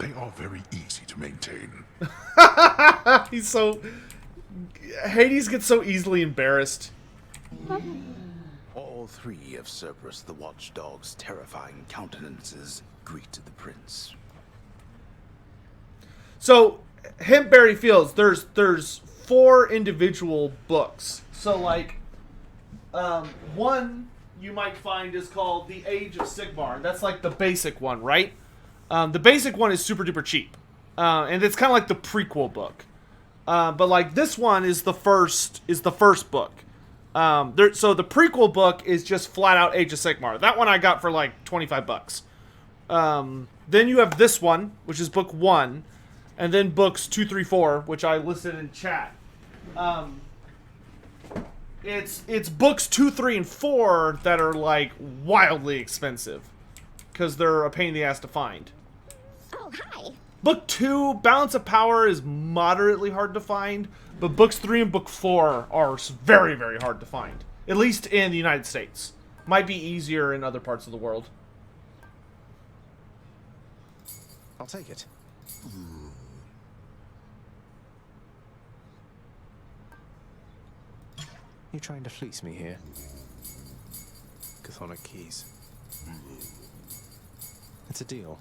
They are very easy to maintain. He's so... Hades gets so easily embarrassed. All three of Cerberus the Watchdog's terrifying countenances greeted the prince. So, Hempberry Fields, there's 4 individual books. So, like, one you might find is called The Age of Sigmar. That's like the basic one, right? The basic one is super duper cheap. And it's kind of like the prequel book. But like this one is the first book. So the prequel book is just flat out Age of Sigmar. That one I got for like $25. Then you have this one, which is book 1, and then books 2, 3, 4, which I listed in chat. It's books 2, 3, and 4 that are like wildly expensive because they're a pain in the ass to find. Oh, hi. Book 2, Balance of Power, is moderately hard to find, but books 3 and book 4 are very, very hard to find. At least in the United States. Might be easier in other parts of the world. I'll take it. You trying to fleece me here? Chthonic keys. It's a deal.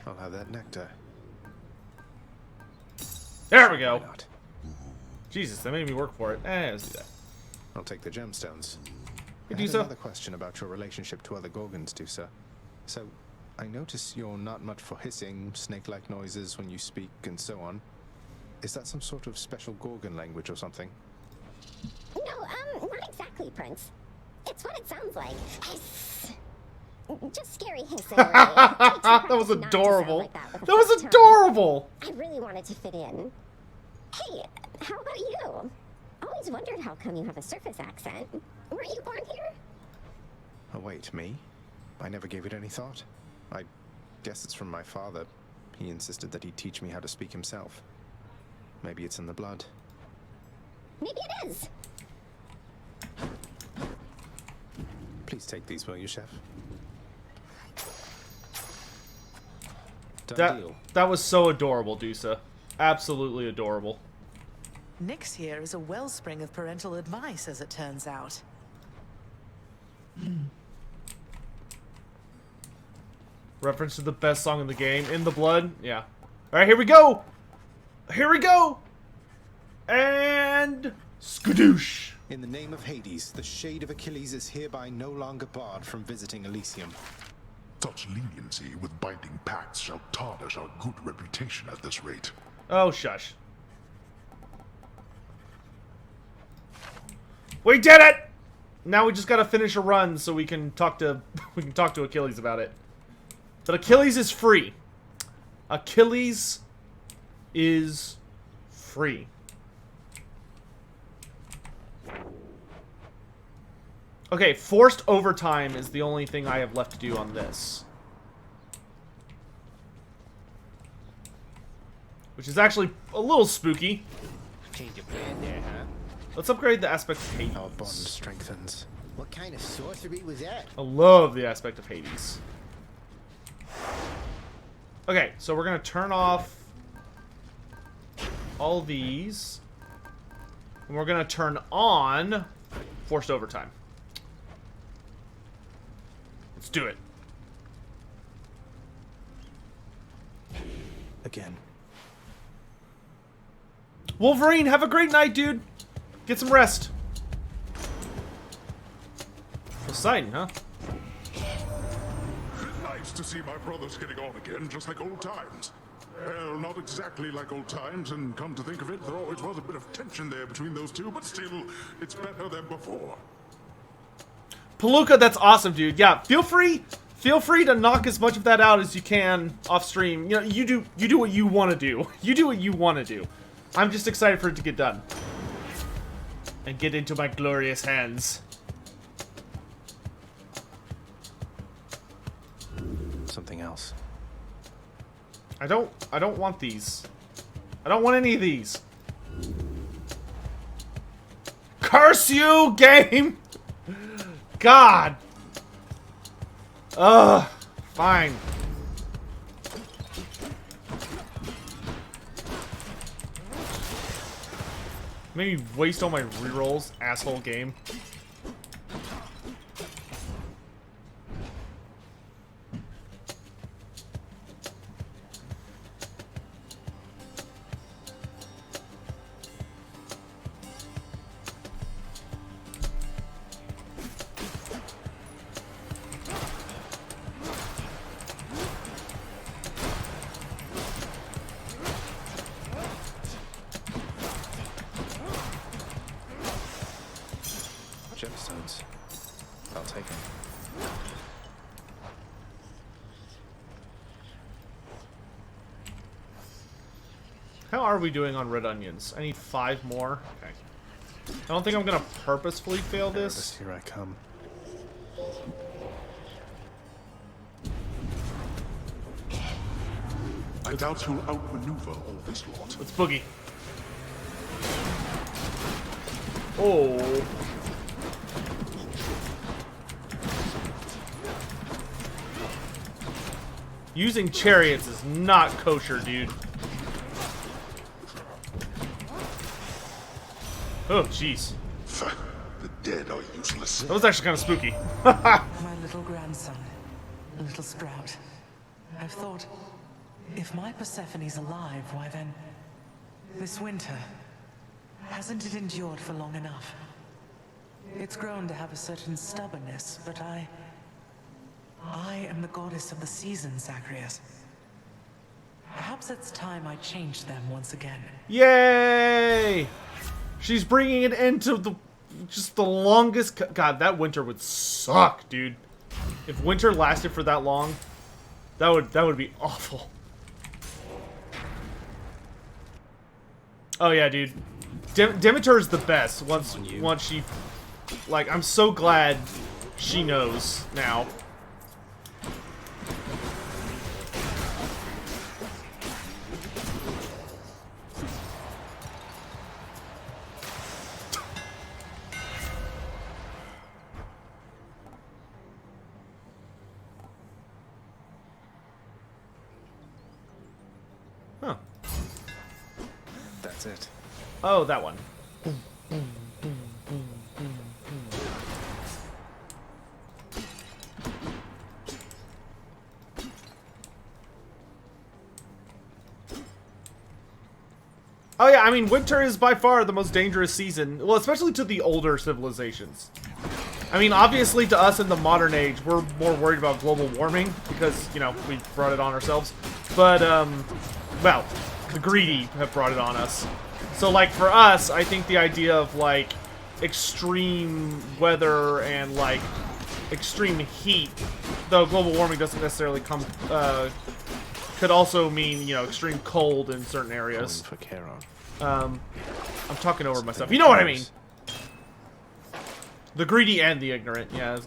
I'll have that nectar. There we go. Why not? Jesus, that made me work for it. Let's do that. I'll take the gemstones. Hey, I had Dusa. another question about your relationship to other Gorgons, Dusa. So, I notice you're not much for hissing, snake-like noises when you speak, and so on. Is that some sort of special Gorgon language or something? No, not exactly, Prince. It's what it sounds like. Hiss. Just scary hissing. Really. That was Not to sound adorable. like that with a That was fake tone. adorable. I really wanted to fit in. Hey, how about you? Always wondered how come you have a surface accent. Were you born here? Oh wait, me? I never gave it any thought. I guess it's from my father. He insisted that he'd teach me how to speak himself. Maybe it's in the blood. Maybe it is. Please take these, will you, Chef? Done deal. That was so adorable, Dusa. Absolutely adorable. Nyx here is a wellspring of parental advice, as it turns out. Reference to the best song in the game, In the Blood. Yeah. Alright, here we go! Here we go! And... skadoosh! In the name of Hades, the shade of Achilles is hereby no longer barred from visiting Elysium. Such leniency with binding pacts shall tarnish our good reputation at this rate. Oh, shush. We did it! Now we just gotta finish a run so we can talk to Achilles about it. But Achilles is free. Achilles is free. Okay, forced overtime is the only thing I have left to do on this. Which is actually a little spooky. Change of plan there, huh? Let's upgrade the aspect of Hades. Our bond strengthens. What kind of sorcery was that? I love the aspect of Hades. Okay, so we're gonna turn off all these. And we're gonna turn on forced overtime. Let's do it. Again. Wolverine, have a great night, dude. Get some rest. Poseidon, huh? Nice to see my brothers getting on again, just like old times. Well, not exactly like old times, and come to think of it, there always was a bit of tension there between those two, but still, it's better than before. Palooka, that's awesome, dude. Yeah, feel free to knock as much of that out as you can off stream. You know, you do what you want to do. You do what you want to do. I'm just excited for it to get done. And get into my glorious hands. Something else. I don't want these. I don't want any of these. Curse you, game! God! Ugh. Fine. Made me waste all my rerolls, asshole game. Gemstones. I'll take them. How are we doing on red onions? I need 5 more. Okay. I don't think I'm gonna purposefully fail this. Here I come. I doubt you'll outmaneuver all this lot. Let's boogie. Oh. Using chariots is not kosher, dude. Oh, jeez. The dead are useless. That was actually kind of spooky. My little grandson, little Sprout. I've thought, if my Persephone's alive, why then, this winter, hasn't it endured for long enough? It's grown to have a certain stubbornness, but I am the goddess of the seasons, Zacharias. Perhaps it's time I changed them once again. Yay! She's bringing it into the just the longest. God, that winter would suck, dude. If winter lasted for that long, that would be awful. Oh yeah, dude. Demeter is the best. Once she, like, I'm so glad she knows now. Huh. That's it. Oh, that one. Oh yeah, I mean, winter is by far the most dangerous season. Well, especially to the older civilizations. I mean, obviously to us in the modern age, we're more worried about global warming because, you know, we brought it on ourselves. But, well, the greedy have brought it on us. So, like, for us, I think the idea of, like, extreme weather and, like, extreme heat, though global warming doesn't necessarily come, could also mean, you know, extreme cold in certain areas. For Charon. I'm talking over myself. You know what I mean? The greedy and the ignorant, yeah.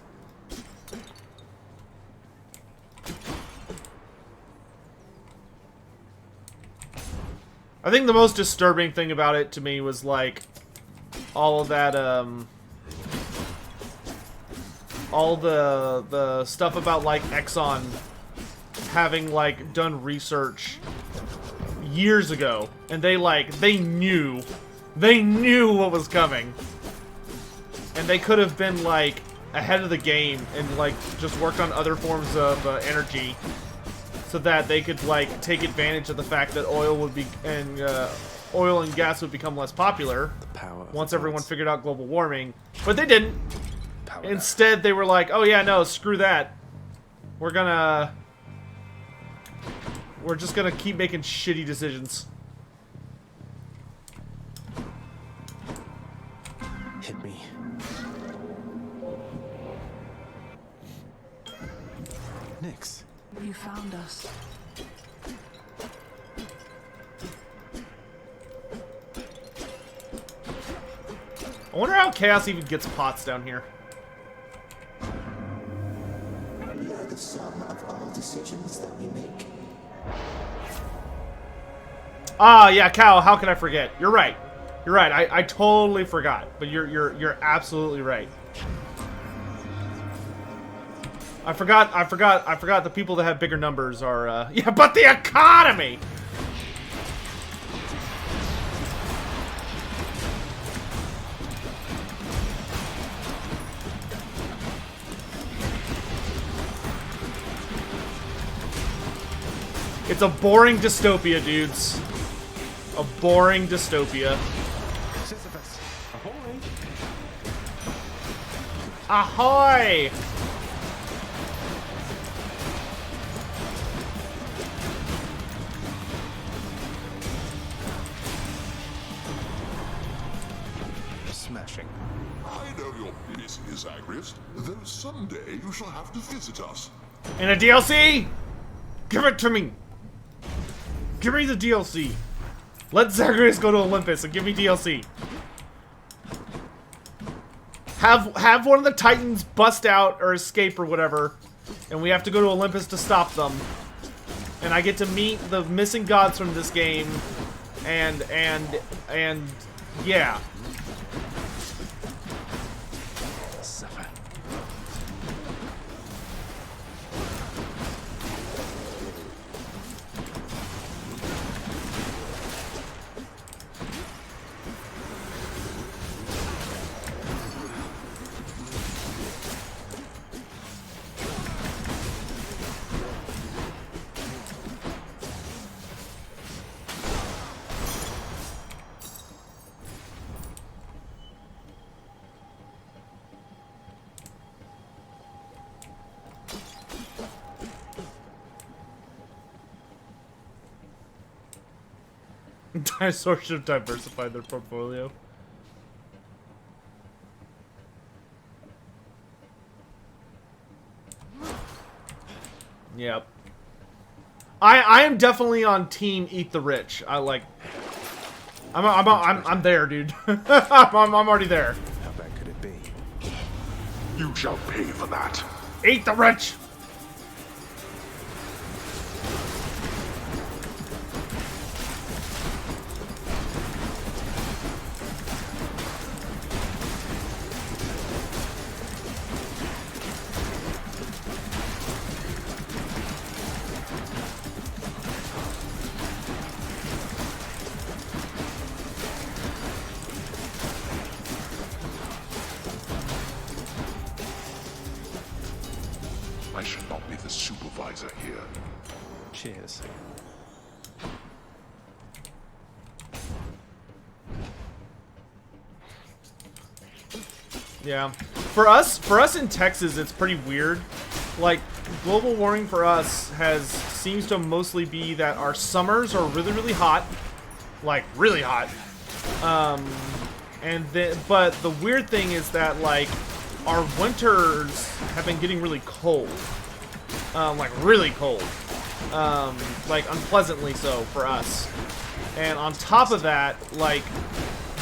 I think the most disturbing thing about it to me was, like, all of that, all the stuff about, like, Exxon having, like, done research years ago, and they knew what was coming, and they could have been, like, ahead of the game and, like, just worked on other forms of energy so that they could, like, take advantage of the fact that oil and gas would become less popular once everyone figured out global warming. But they didn't. Instead, they were like, oh yeah, no, screw that. We're just gonna keep making shitty decisions. Hit me. Nyx. You found us. I wonder how Chaos even gets pots down here. We are the sum of all decisions that we make. Ah, yeah, Cal, how can I forget? You're right. You're right. I totally forgot. But you're absolutely right. I forgot the people that have bigger numbers are, yeah, but the economy! It's a boring dystopia, dudes. A boring dystopia. Sisyphus, ahoy! Ahoy! Smashing. I know you're busy, Zagreus, though someday you shall have to visit us. And a DLC? Give it to me! Give me the DLC. Let Zagreus go to Olympus and give me DLC. Have one of the Titans bust out or escape or whatever, and we have to go to Olympus to stop them. And I get to meet the missing gods from this game, and yeah. Suffer. Dinosaurs should have diversified their portfolio. Yep. I am definitely on team eat the rich. I like. I'm there, dude. I'm already there. How bad could it be? You shall pay for that. Eat the rich. I should not be the supervisor here. Cheers. Yeah. For us in Texas, it's pretty weird. Like, global warming for us seems to mostly be that our summers are really, really hot. Like, really hot. But the weird thing is that, like, our winters have been getting really cold. Like, really cold. Like, unpleasantly so for us. And on top of that, like,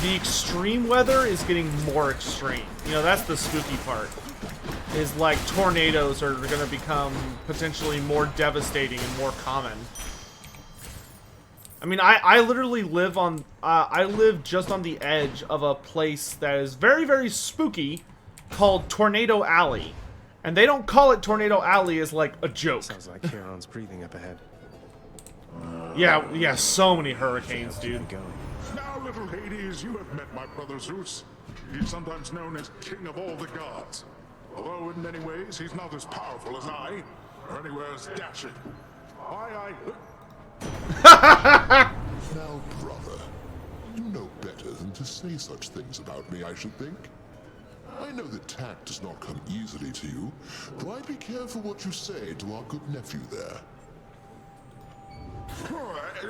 the extreme weather is getting more extreme. You know, that's the spooky part. Is, like, tornadoes are going to become potentially more devastating and more common. I mean, I literally live on, I live just on the edge of a place that is very, very spooky called Tornado Alley. And they don't call it Tornado Alley as, like, a joke. Sounds like Huron's breathing up ahead. Yeah, so many hurricanes, dude. Going. Now, little Hades, you have met my brother Zeus. He's sometimes known as King of all the gods. Although in many ways he's not as powerful as I, or anywhere as dashing. Now, brother, you know better than to say such things about me, I should think. I know that tact does not come easily to you, though I'd be careful what you say to our good nephew there.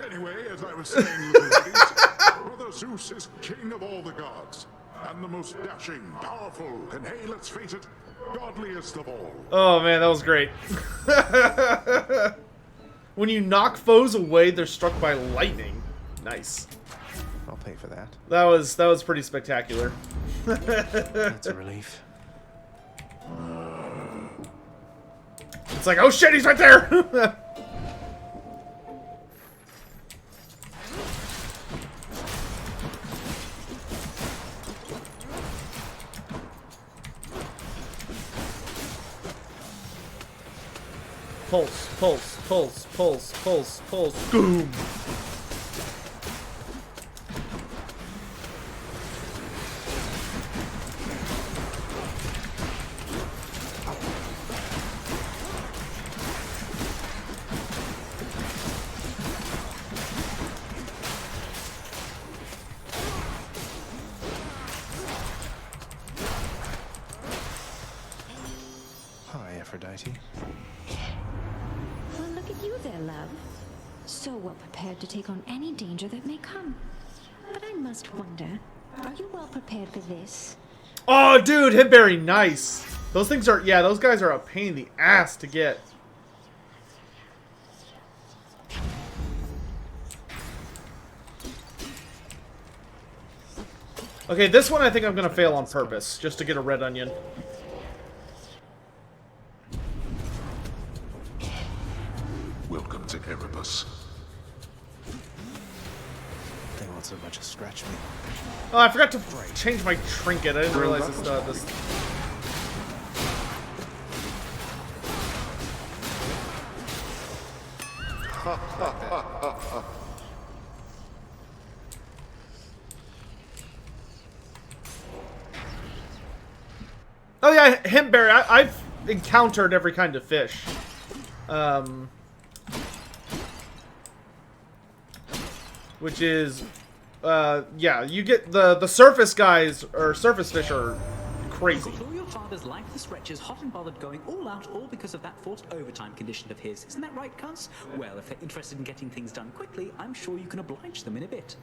Anyway, as I was saying, little ladies, Brother Zeus is king of all the gods, and the most dashing, powerful, and hey, let's face it, godliest of all. Oh man, that was great. When you knock foes away, they're struck by lightning. Nice. I'll pay for that. That was pretty spectacular. That's a relief. It's like, oh shit, he's right there! Pulse, pulse, pulse, pulse, pulse, pulse. Boom! Hi, Aphrodite. Well, look at you there, love. So well prepared to take on any danger that may come. But I must wonder, are you well prepared for this? Oh, dude, Hitberry, nice. Those things are, yeah, those guys are a pain in the ass to get. Okay, this one I think I'm gonna fail on purpose, just to get a red onion. Welcome to Erebus. They won't so much as scratch me. Oh, I forgot to change my trinket. I didn't realize this. Oh yeah, Hempberry. I've encountered every kind of fish. Which is, yeah, you get the surface guys, or surface fish are crazy. All your father's lifeless wretches hot and bothered going all out, all because of that forced overtime condition of his. Isn't that right, cuz? Well, if they're interested in getting things done quickly, I'm sure you can oblige them in a bit.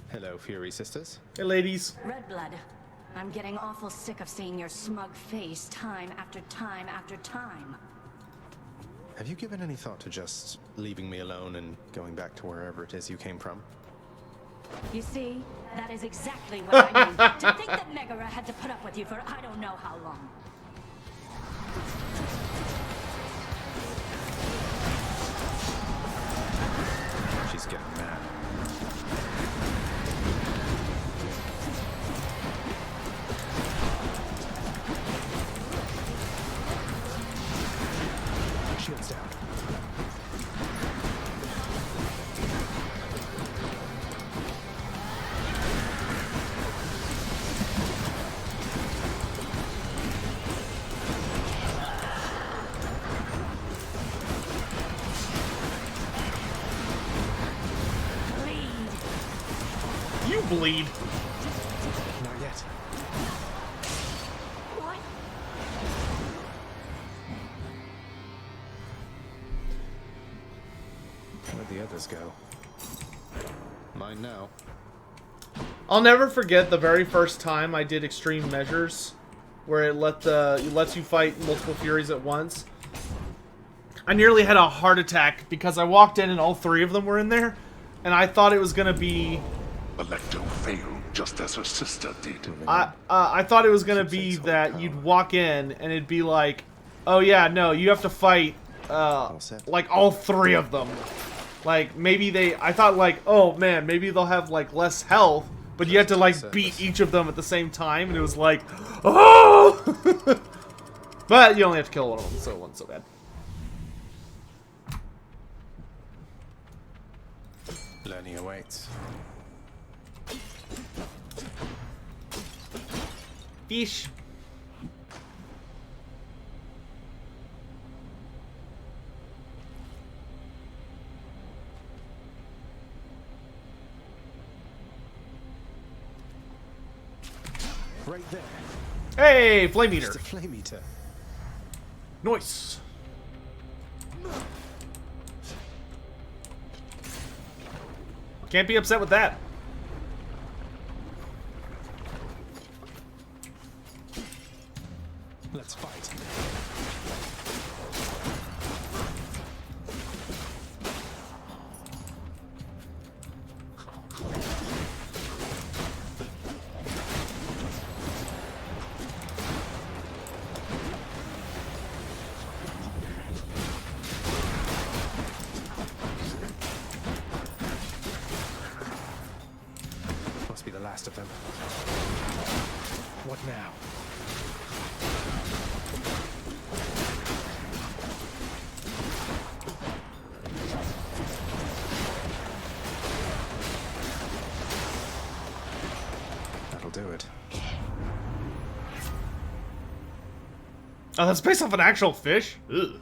Hello, Fury Sisters. Hey, ladies. Redblood, I'm getting awful sick of seeing your smug face time after time after time. Have you given any thought to just leaving me alone and going back to wherever it is you came from? You see, that is exactly what I mean. To think that Megara had to put up with you for I don't know how long. She's getting mad. Shields down. You bleed. Not yet. What? Where'd the others go? Mine now. I'll never forget the very first time I did extreme measures, where it lets you fight multiple Furies at once. I nearly had a heart attack because I walked in and all three of them were in there, and I thought it was gonna be. Alecto failed just as her sister did. I thought it was gonna be that you'd walk in and it'd be like, oh yeah, no, you have to fight like all three of them. Like maybe I thought like, oh man, maybe they'll have like less health, but you had to like beat each of them at the same time, and it was like, oh. But you only have to kill one of them, so it wasn't so bad. Learning awaits. Fish. Right there. Hey, Flame Eater. Just a flame eater. Nice. Can't be upset with that. Let's fight. be the last of them. What now? That'll do it. Oh, that's based off an actual fish? Ugh.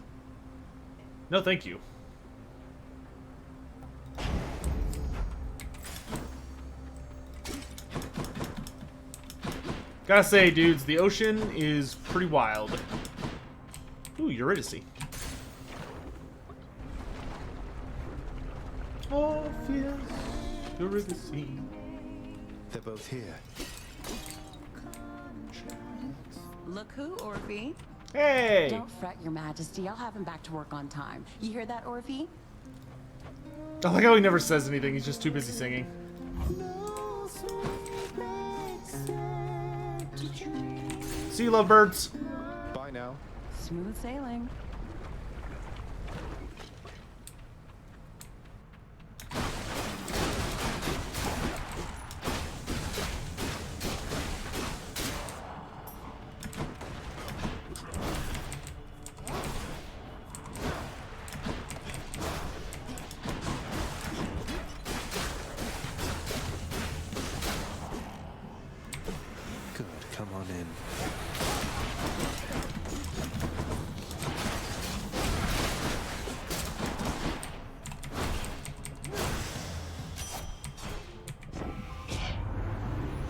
No, thank you. Gotta say, dudes, the ocean is pretty wild. Ooh, Eurydice. Oh, yes, Eurydice. They're both here. Look who, Orphe. Hey! Don't fret, Your Majesty. I'll have him back to work on time. You hear that, Orphe? I like how he never says anything. He's just too busy singing. See you, lovebirds. Bye now. Smooth sailing. Good, come on in.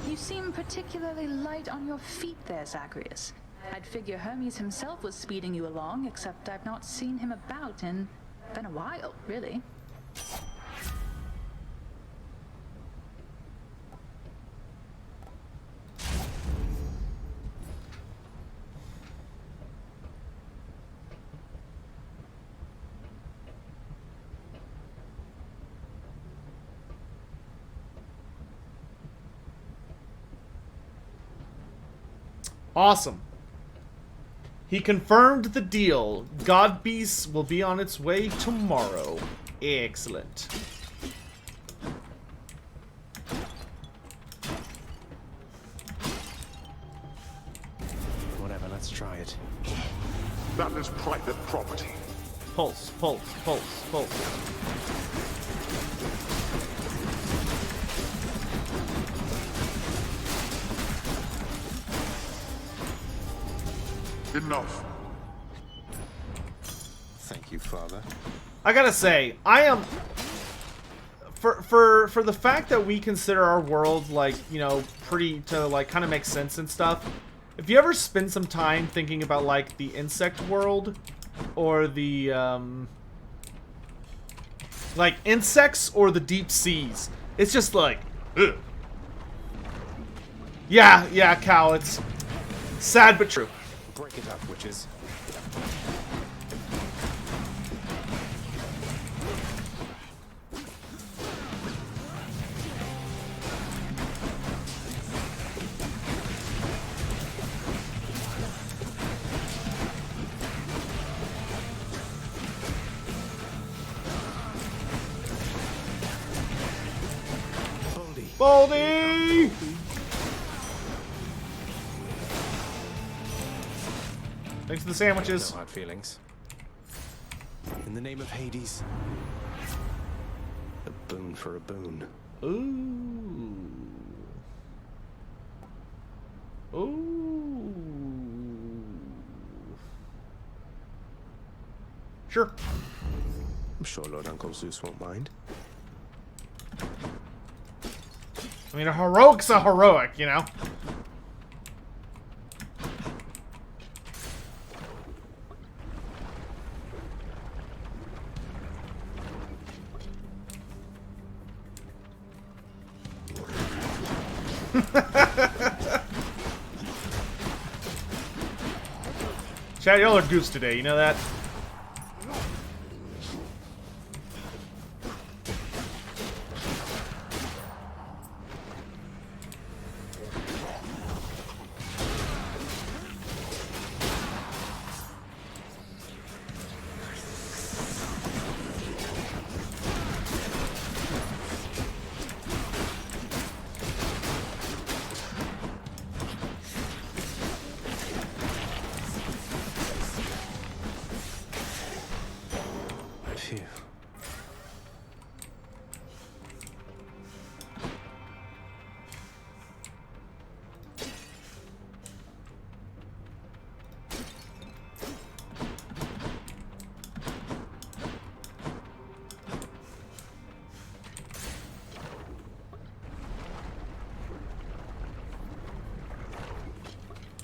You seem particularly light on your feet there, Zagreus. I'd figure Hermes himself was speeding you along, except I've not seen him about in... been a while, really. Awesome. He confirmed the deal. God Beast will be on its way tomorrow. Excellent. Whatever, let's try it. That is private property. Pulse, pulse, pulse, pulse. Enough. Thank you, Father. I gotta say, I am... For the fact that we consider our world, like, you know, pretty to, like, kind of make sense and stuff, if you ever spend some time thinking about, like, the insect world, or the, like, insects or the deep seas, it's just like, ugh. Yeah, Cal, it's sad but true. Break it up, witches. Baldy! Thanks for the sandwiches. No hard feelings. In the name of Hades, a boon for a boon. Ooh. Ooh. Sure. I'm sure Lord Uncle Zeus won't mind. I mean, a heroic's a heroic, you know? Chad, y'all are goose today, you know that?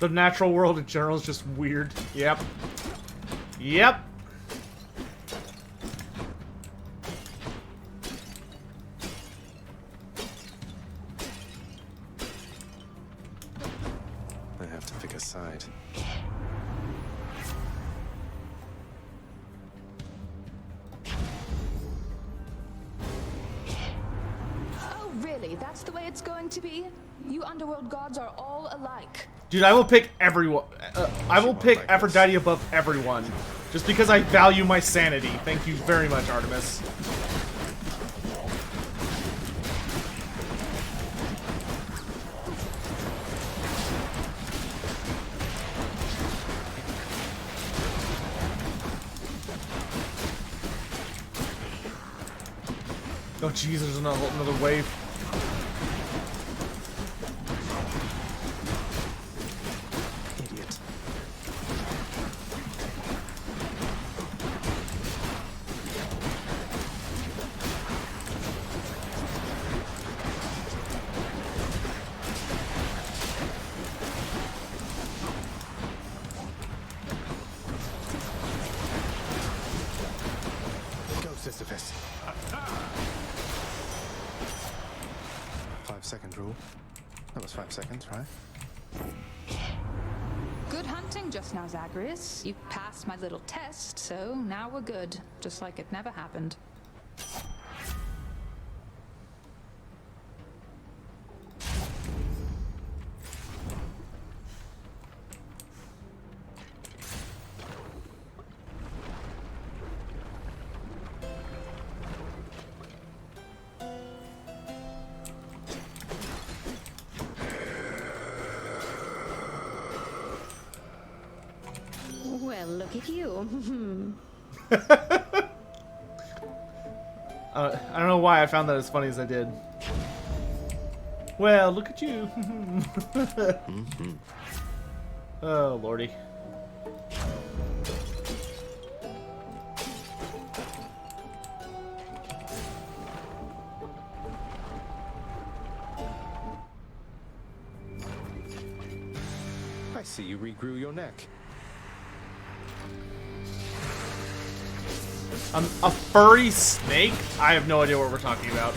The natural world in general is just weird. Yep. Yep. I have to pick a side. Oh, really? That's the way it's going to be? You underworld gods are all alike. Dude, I will pick everyone. I will pick Aphrodite above everyone. Just because I value my sanity. Thank you very much, Artemis. Oh, jeez, there's another wave. Idiot. Go, Sisyphus. 5-second rule. That was 5 seconds, right? Good hunting just now, Zacharias. You passed my little test, so now we're good. Just like it never happened. Well, look at you. I don't know why I found that as funny as I did. Well, look at you. Oh, lordy. I see you regrew your neck. A furry snake? I have no idea what we're talking about.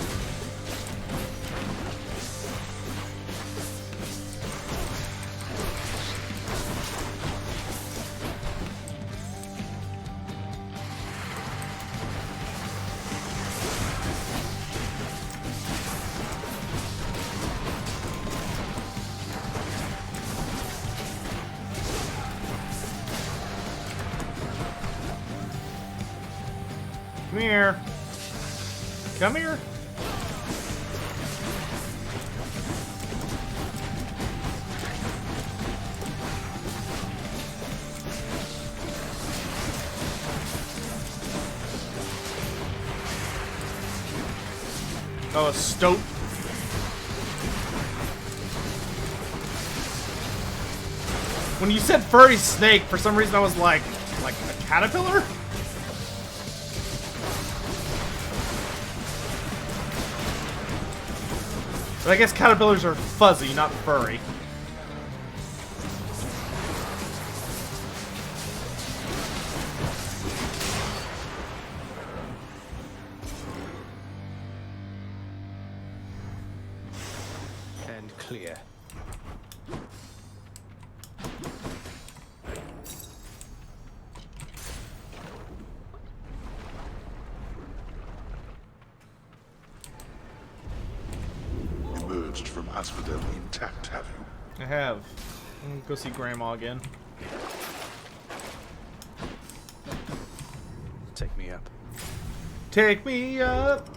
Come here. Come here. Oh, a stoat. When you said furry snake, for some reason I was like a caterpillar? But I guess caterpillars are fuzzy, not furry. And clear. Emerged from Asphodel intact, have you? I have. I'm gonna go see Grandma again. Take me up. Take me up.